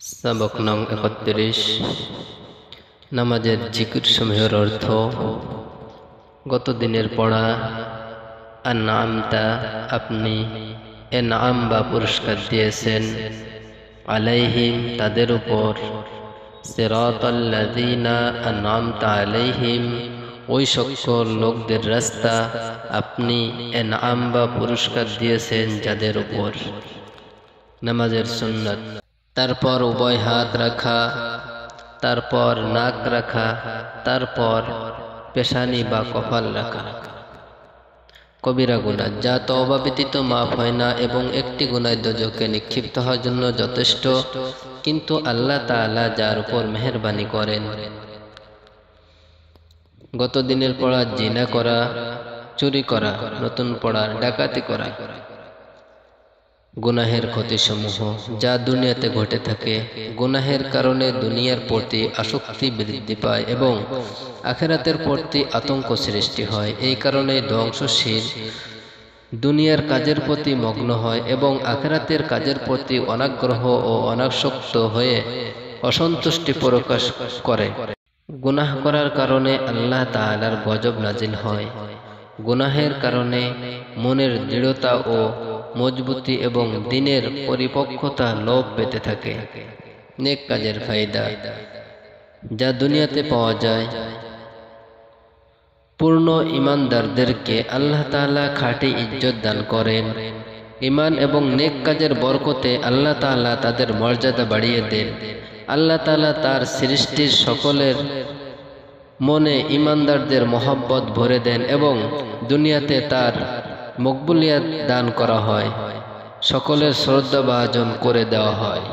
सबक नং 31 নামাজের জিকির সমূহের অর্থ। গত দিনের পড়া আনআমতা আপনি এনআম বা পুরস্কার দিয়েছেন, আলাইহিম তাদের উপর, সিরাতাল্লাযীনা আনআমতা আলাইহিম ওই সকল লোকদের রাস্তা আপনি এনআম বা পুরস্কার দিয়েছেন যাদের উপর। নামাজের সুন্নাত, তারপর উভয় হাত রাখা, তারপর নাক রাখা, তারপর পেশানি বা কপাল রাখা। কবিরা গুনাহ যা তওবা ব্যতীত মাফ হয় না এবং একটি গুনাহ দোজখে নিক্ষিপ্ত হওয়ার জন্য যথেষ্ট, কিন্তু আল্লাহ তাআলা যার উপর মেহেরবানি করেন। গত দিনের পড়া জিনা করা, চুরি করা, নতুন পড়া ডাকাতি করা। গুনাহের ক্ষতিসমূহ যা দুনিয়াতে ঘটে থাকে। গুনাহের কারণে দুনিয়ার প্রতি আসক্তি বৃদ্ধি পায় এবং আখিরাতের প্রতি আতঙ্ক সৃষ্টি হয়। এই কারণে ধ্বংসশীল দুনিয়ার কাজের প্রতি মগ্ন হয় এবং আখিরাতের কাজের প্রতি অনাগ্রহ ও অনাসক্ত হয়ে অসন্তুষ্টি প্রকাশ করে। গুনাহ করার কারণে আল্লাহ তাআলার গজব নাজিল হয়। গুনাহের কারণে মনের দৃঢ়তা ও মজবুতি এবং দিনের পরিপক্কতা লোপ পেতে থাকে। নেক কাজের ফায়দা যা দুনিয়াতে পাওয়া যায়। পূর্ণ ঈমানদারদেরকে আল্লাহ তাআলা খাঁটি ইজ্জত দান করেন। ঈমান এবং নেক কাজের বরকতে আল্লাহ তাআলা তাদের মর্যাদা বাড়িয়ে দেন। আল্লাহ তাআলা তার সৃষ্টির সকলের মনে ঈমানদারদের মহব্বত ভরে দেন এবং দুনিয়াতে তার মকবুলিয়ত দান করা হয়, সকলের শ্রদ্ধা ভাজন করে দেওয়া হয়।